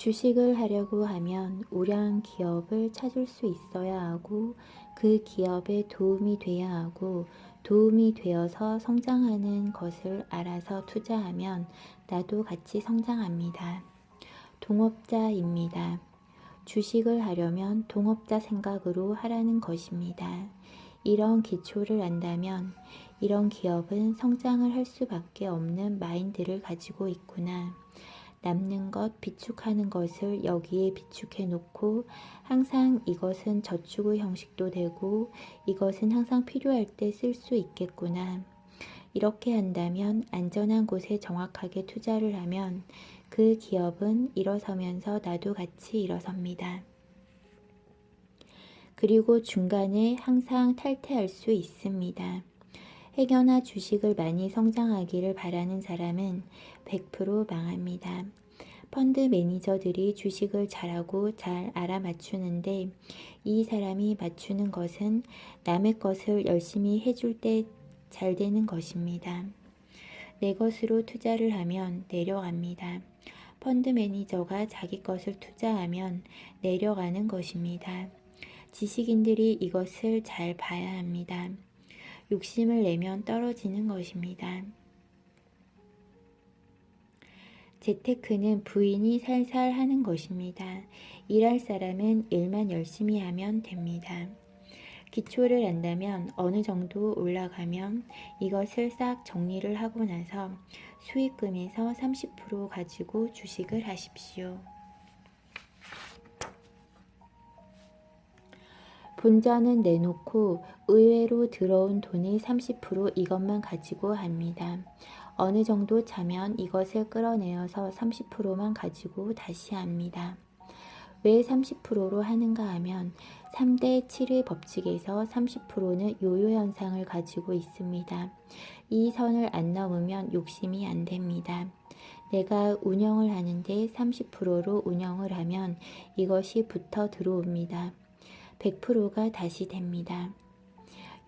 주식을 하려고 하면 우량 기업을 찾을 수 있어야 하고 그 기업에 도움이 돼야 하고 도움이 되어서 성장하는 것을 알아서 투자하면 나도 같이 성장합니다. 동업자입니다. 주식을 하려면 동업자 생각으로 하라는 것입니다. 이런 기초를 안다면 이런 기업은 성장을 할 수밖에 없는 마인드를 가지고 있구나. 남는 것, 비축하는 것을 여기에 비축해 놓고 항상 이것은 저축의 형식도 되고 이것은 항상 필요할 때 쓸 수 있겠구나. 이렇게 한다면 안전한 곳에 정확하게 투자를 하면 그 기업은 일어서면서 나도 같이 일어섭니다. 그리고 중간에 항상 탈퇴할 수 있습니다. 행여나 주식을 많이 성장하기를 바라는 사람은 100% 망합니다. 펀드 매니저들이 주식을 잘하고 잘 알아맞추는데 이 사람이 맞추는 것은 남의 것을 열심히 해줄 때 잘 되는 것입니다. 내 것으로 투자를 하면 내려갑니다. 펀드 매니저가 자기 것을 투자하면 내려가는 것입니다. 지식인들이 이것을 잘 봐야 합니다. 욕심을 내면 떨어지는 것입니다. 재테크는 부인이 살살 하는 것입니다. 일할 사람은 일만 열심히 하면 됩니다. 기초를 안다면 어느 정도 올라가면 이것을 싹 정리를 하고 나서 수익금에서 30% 가지고 주식을 하십시오. 본전은 내놓고 의외로 들어온 돈의 30% 이것만 가지고 합니다. 어느 정도 차면 이것을 끌어내어서 30%만 가지고 다시 합니다. 왜 30%로 하는가 하면 3대 7의 법칙에서 30%는 요요 현상을 가지고 있습니다. 이 선을 안 넘으면 욕심이 안 됩니다. 내가 운영을 하는데 30%로 운영을 하면 이것이 붙어 들어옵니다. 100%가 다시 됩니다.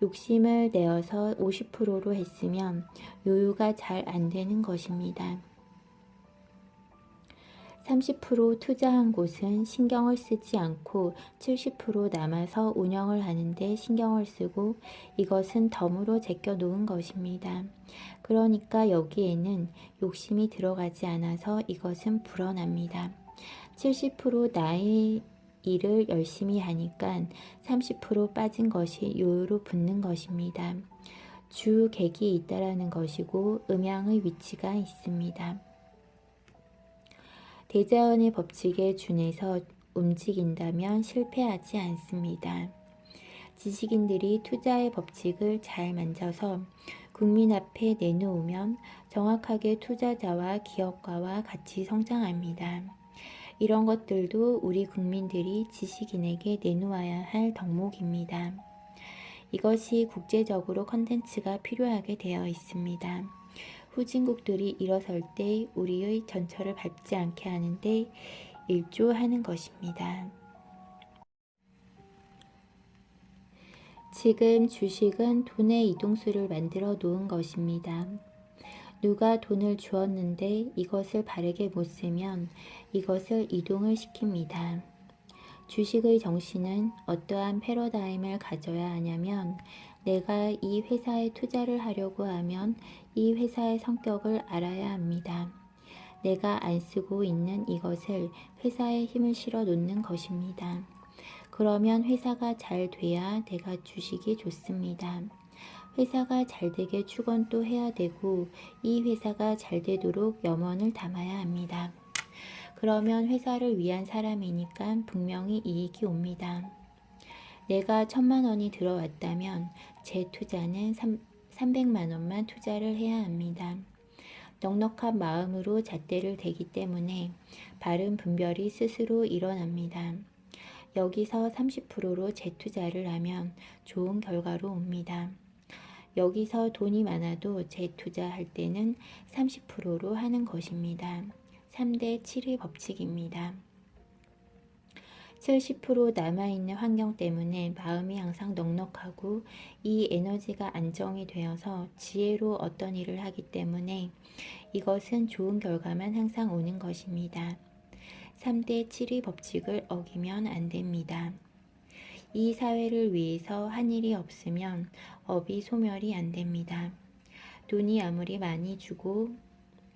욕심을 내어서 50%로 했으면 요요가 잘 안 되는 것입니다. 30% 투자한 곳은 신경을 쓰지 않고 70% 남아서 운영을 하는데 신경을 쓰고 이것은 덤으로 제껴 놓은 것입니다. 그러니까 여기에는 욕심이 들어가지 않아서 이것은 불어납니다. 70% 나의 일을 열심히 하니까 30% 빠진 것이 요요로 붙는 것입니다. 주객이 있다라는 것이고 음양의 위치가 있습니다. 대자연의 법칙에 준해서 움직인다면 실패하지 않습니다. 지식인들이 투자의 법칙을 잘 만져서 국민 앞에 내놓으면 정확하게 투자자와 기업가와 같이 성장합니다. 이런 것들도 우리 국민들이 지식인에게 내놓아야 할 덕목입니다. 이것이 국제적으로 컨텐츠가 필요하게 되어 있습니다. 후진국들이 일어설 때 우리의 전철을 밟지 않게 하는데 일조하는 것입니다. 지금 주식은 돈의 이동수를 만들어 놓은 것입니다. 누가 돈을 주었는데 이것을 바르게 못 쓰면 이것을 이동을 시킵니다. 주식의 정신은 어떠한 패러다임을 가져야 하냐면 내가 이 회사에 투자를 하려고 하면 이 회사의 성격을 알아야 합니다. 내가 안 쓰고 있는 이것을 회사에 힘을 실어 놓는 것입니다. 그러면 회사가 잘 돼야 내가 주식이 좋습니다. 회사가 잘 되게 축원도 해야 되고 이 회사가 잘 되도록 염원을 담아야 합니다. 그러면 회사를 위한 사람이니까 분명히 이익이 옵니다. 내가 1,000만 원이 들어왔다면 제 투자는 300만 원만 투자를 해야 합니다. 넉넉한 마음으로 잣대를 대기 때문에 바른 분별이 스스로 일어납니다. 여기서 30%로 재투자를 하면 좋은 결과로 옵니다. 여기서 돈이 많아도 재투자할 때는 30%로 하는 것입니다. 3대 7의 법칙입니다. 70% 남아있는 환경 때문에 마음이 항상 넉넉하고 이 에너지가 안정이 되어서 지혜로 어떤 일을 하기 때문에 이것은 좋은 결과만 항상 오는 것입니다. 3대 7의 법칙을 어기면 안 됩니다. 이 사회를 위해서 한 일이 없으면 업이 소멸이 안 됩니다. 돈이 아무리 많이 주고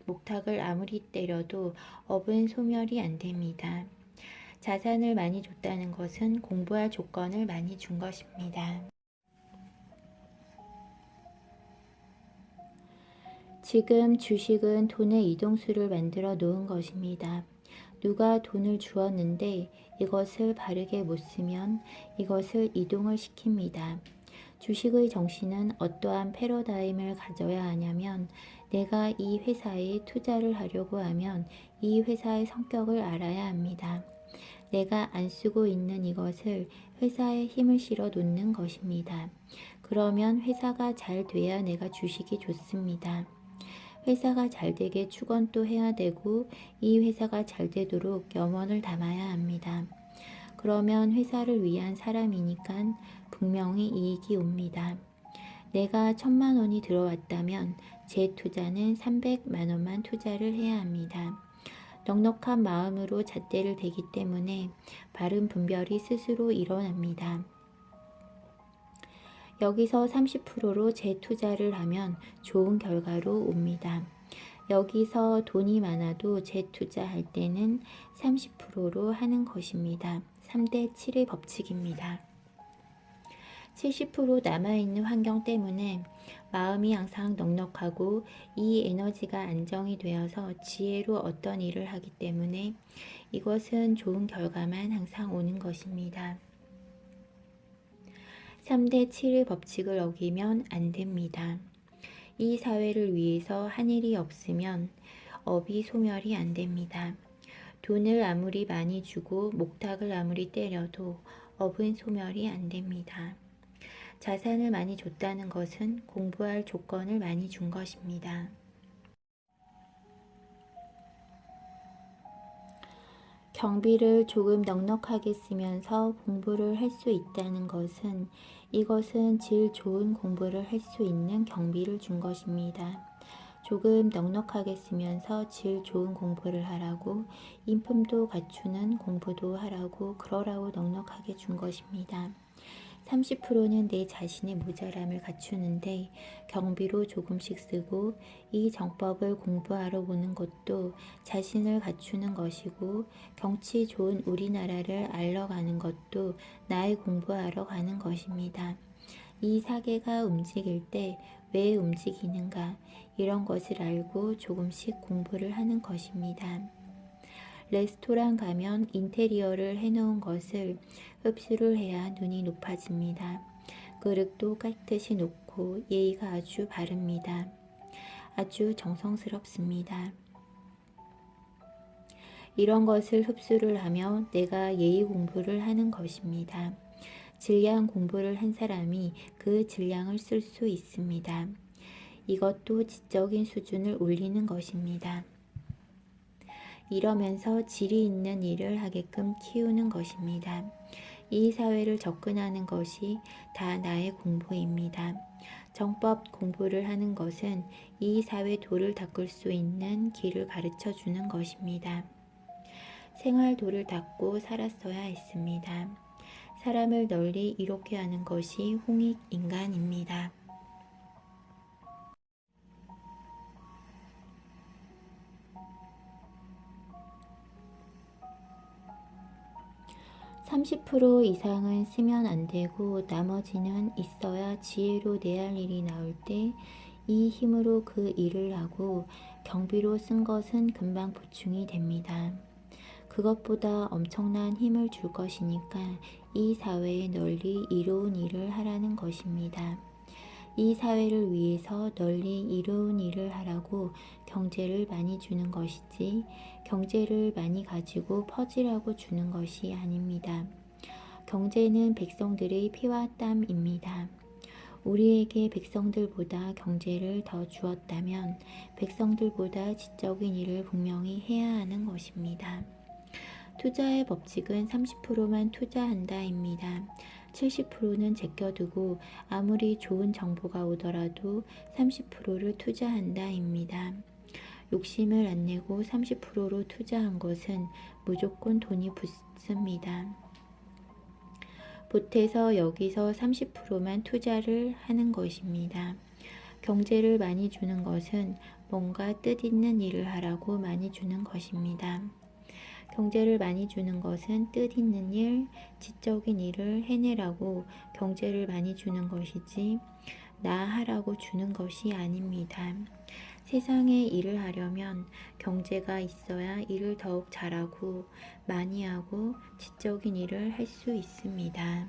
목탁을 아무리 때려도 업은 소멸이 안 됩니다. 자산을 많이 줬다는 것은 공부할 조건을 많이 준 것입니다. 지금 주식은 돈의 이동수를 만들어 놓은 것입니다. 누가 돈을 주었는데 이것을 바르게 못 쓰면 이것을 이동을 시킵니다. 주식의 정신은 어떠한 패러다임을 가져야 하냐면 내가 이 회사에 투자를 하려고 하면 이 회사의 성격을 알아야 합니다. 내가 안 쓰고 있는 이것을 회사에 힘을 실어 놓는 것입니다. 그러면 회사가 잘 돼야 내가 주식이 좋습니다. 회사가 잘 되게 축원도 해야 되고 이 회사가 잘 되도록 염원을 담아야 합니다. 그러면 회사를 위한 사람이니까 분명히 이익이 옵니다. 내가 1,000만 원이 들어왔다면 제 투자는 300만 원만 투자를 해야 합니다. 넉넉한 마음으로 잣대를 대기 때문에 바른 분별이 스스로 일어납니다. 여기서 30%로 재투자를 하면 좋은 결과로 옵니다. 여기서 돈이 많아도 재투자할 때는 30%로 하는 것입니다. 3대 7의 법칙입니다. 70% 남아있는 환경 때문에 마음이 항상 넉넉하고 이 에너지가 안정이 되어서 지혜로 어떤 일을 하기 때문에 이것은 좋은 결과만 항상 오는 것입니다. 3대 7의 법칙을 어기면 안 됩니다. 이 사회를 위해서 한 일이 없으면 업이 소멸이 안 됩니다. 돈을 아무리 많이 주고 목탁을 아무리 때려도 업은 소멸이 안 됩니다. 자산을 많이 줬다는 것은 공부할 조건을 많이 준 것입니다. 경비를 조금 넉넉하게 쓰면서 공부를 할 수 있다는 것은 이것은 질 좋은 공부를 할 수 있는 경비를 준 것입니다. 조금 넉넉하게 쓰면서 질 좋은 공부를 하라고 인품도 갖추는 공부도 하라고 그러라고 넉넉하게 준 것입니다. 30%는 내 자신의 모자람을 갖추는데 경비로 조금씩 쓰고 이 정법을 공부하러 오는 것도 자신을 갖추는 것이고 경치 좋은 우리나라를 알러 가는 것도 나의 공부하러 가는 것입니다. 이 사계가 움직일 때 왜 움직이는가 이런 것을 알고 조금씩 공부를 하는 것입니다. 레스토랑 가면 인테리어를 해놓은 것을 흡수를 해야 눈이 높아집니다. 그릇도 깨끗이 놓고 예의가 아주 바릅니다. 아주 정성스럽습니다. 이런 것을 흡수를 하며 내가 예의 공부를 하는 것입니다. 질량 공부를 한 사람이 그 질량을 쓸 수 있습니다. 이것도 지적인 수준을 올리는 것입니다. 이러면서 질이 있는 일을 하게끔 키우는 것입니다. 이 사회를 접근하는 것이 다 나의 공부입니다. 정법 공부를 하는 것은 이 사회 도를 닦을 수 있는 길을 가르쳐 주는 것입니다. 생활 도를 닦고 살았어야 했습니다. 사람을 널리 이롭게 하는 것이 홍익인간입니다. 30% 이상은 쓰면 안 되고 나머지는 있어야 지혜로 내할 일이 나올 때 이 힘으로 그 일을 하고 경비로 쓴 것은 금방 보충이 됩니다. 그것보다 엄청난 힘을 줄 것이니까 이 사회에 널리 이로운 일을 하라는 것입니다. 이 사회를 위해서 널리 이로운 일을 하라고 경제를 많이 주는 것이지 경제를 많이 가지고 퍼지라고 주는 것이 아닙니다. 경제는 백성들의 피와 땀입니다. 우리에게 백성들보다 경제를 더 주었다면 백성들보다 지적인 일을 분명히 해야 하는 것입니다. 투자의 법칙은 30%만 투자한다입니다. 70%는 제껴두고 아무리 좋은 정보가 오더라도 30%를 투자한다입니다. 욕심을 안 내고 30%로 투자한 것은 무조건 돈이 붙습니다. 보태서 여기서 30%만 투자를 하는 것입니다. 경제를 많이 주는 것은 뭔가 뜻있는 일을 하라고 많이 주는 것입니다. 경제를 많이 주는 것은 뜻있는 일, 지적인 일을 해내라고 경제를 많이 주는 것이지 나 하라고 주는 것이 아닙니다. 세상에 일을 하려면 경제가 있어야 일을 더욱 잘하고 많이 하고 지적인 일을 할 수 있습니다.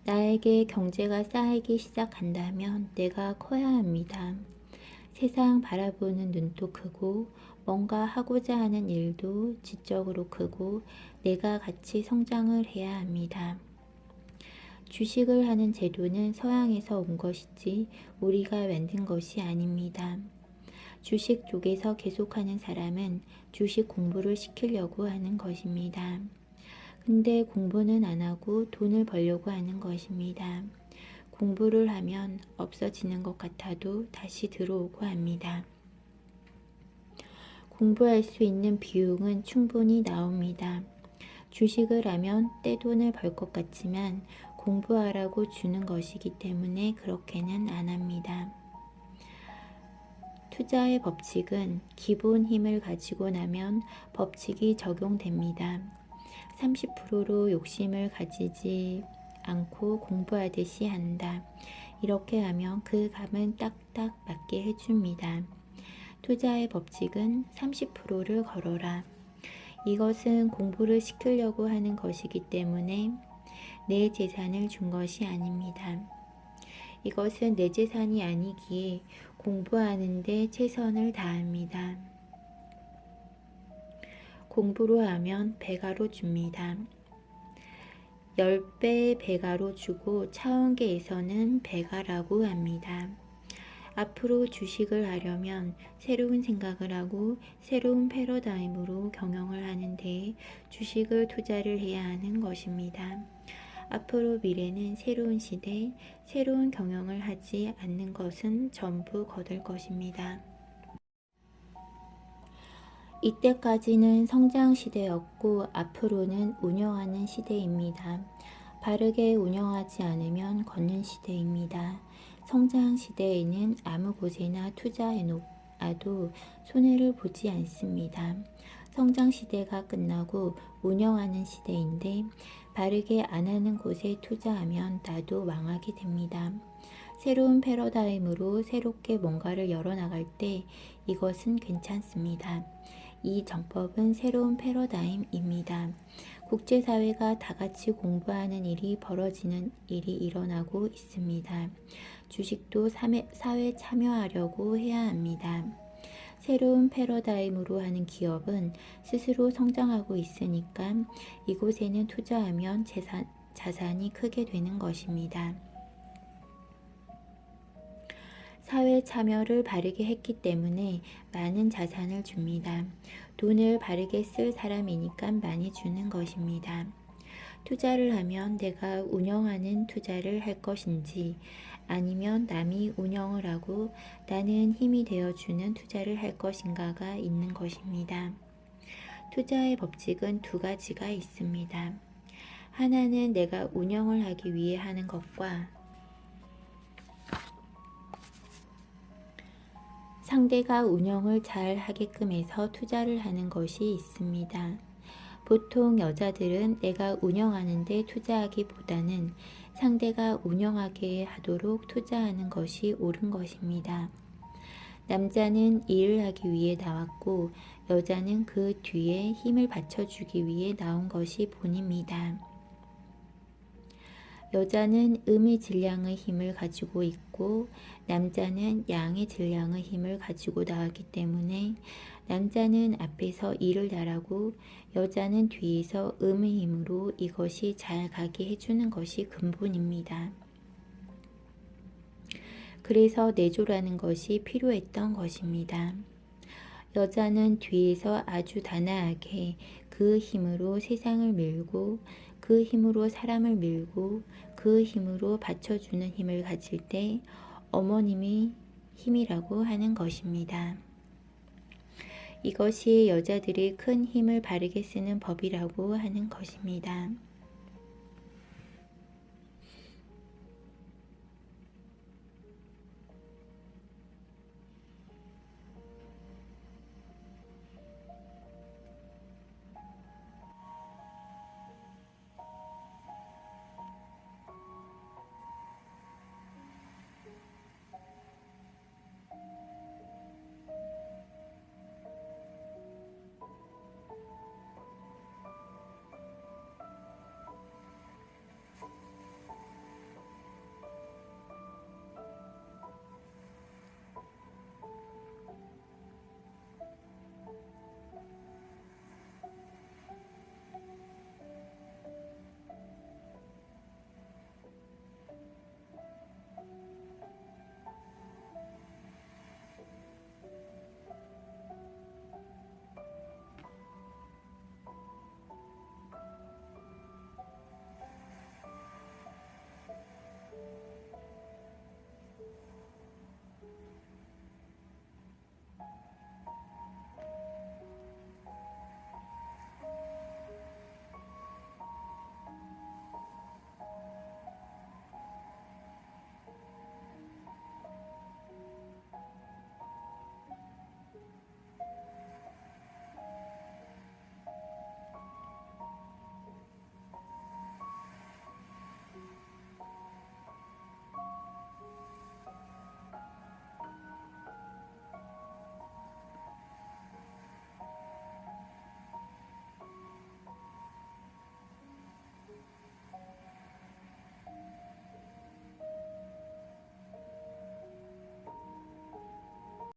나에게 경제가 쌓이기 시작한다면 내가 커야 합니다. 세상 바라보는 눈도 크고 뭔가 하고자 하는 일도 지적으로 크고 내가 같이 성장을 해야 합니다. 주식을 하는 제도는 서양에서 온 것이지 우리가 만든 것이 아닙니다. 주식 쪽에서 계속하는 사람은 주식 공부를 시키려고 하는 것입니다. 근데 공부는 안 하고 돈을 벌려고 하는 것입니다. 공부를 하면 없어지는 것 같아도 다시 들어오고 합니다. 공부할 수 있는 비용은 충분히 나옵니다. 주식을 하면 떼돈을 벌 것 같지만 공부하라고 주는 것이기 때문에 그렇게는 안 합니다. 투자의 법칙은 기본 힘을 가지고 나면 법칙이 적용됩니다. 30%로 욕심을 가지지 않고 공부하듯이 한다. 이렇게 하면 그 값은 딱딱 맞게 해줍니다. 투자의 법칙은 30%를 걸어라. 이것은 공부를 시키려고 하는 것이기 때문에 내 재산을 준 것이 아닙니다. 이것은 내 재산이 아니기에 공부하는 데 최선을 다합니다. 공부로 하면 배가로 줍니다. 10배 배가로 주고 차원계에서는 배가라고 합니다. 앞으로 주식을 하려면 새로운 생각을 하고 새로운 패러다임으로 경영을 하는데 주식을 투자를 해야 하는 것입니다. 앞으로 미래는 새로운 시대, 새로운 경영을 하지 않는 것은 전부 거둘 것입니다. 이때까지는 성장 시대였고 앞으로는 운영하는 시대입니다. 바르게 운영하지 않으면 걷는 시대입니다. 성장 시대에는 아무 곳에나 투자해 놓아도 손해를 보지 않습니다. 성장 시대가 끝나고 운영하는 시대인데 바르게 안 하는 곳에 투자하면 나도 망하게 됩니다. 새로운 패러다임으로 새롭게 뭔가를 열어나갈 때 이것은 괜찮습니다. 이 정법은 새로운 패러다임입니다. 국제사회가 다같이 공부하는 일이 벌어지는 일이 일어나고 있습니다. 주식도 사회 참여하려고 해야 합니다. 새로운 패러다임으로 하는 기업은 스스로 성장하고 있으니까 이곳에는 투자하면 자산이 크게 되는 것입니다. 사회 참여를 바르게 했기 때문에 많은 자산을 줍니다. 돈을 바르게 쓸 사람이니까 많이 주는 것입니다. 투자를 하면 내가 운영하는 투자를 할 것인지 아니면 남이 운영을 하고 나는 힘이 되어주는 투자를 할 것인가가 있는 것입니다. 투자의 법칙은 두 가지가 있습니다. 하나는 내가 운영을 하기 위해 하는 것과 상대가 운영을 잘 하게끔 해서 투자를 하는 것이 있습니다. 보통 여자들은 내가 운영하는데 투자하기보다는 상대가 운영하게 하도록 투자하는 것이 옳은 것입니다. 남자는 일을 하기 위해 나왔고 여자는 그 뒤에 힘을 받쳐주기 위해 나온 것이 본입니다. 여자는 음의 질량의 힘을 가지고 있고 남자는 양의 질량의 힘을 가지고 나왔기 때문에 남자는 앞에서 일을 잘하고 여자는 뒤에서 음의 힘으로 이것이 잘 가게 해주는 것이 근본입니다. 그래서 내조라는 것이 필요했던 것입니다. 여자는 뒤에서 아주 단아하게 그 힘으로 세상을 밀고 그 힘으로 사람을 밀고 그 힘으로 받쳐주는 힘을 가질 때 어머님이 힘이라고 하는 것입니다. 이것이 여자들이 큰 힘을 바르게 쓰는 법이라고 하는 것입니다.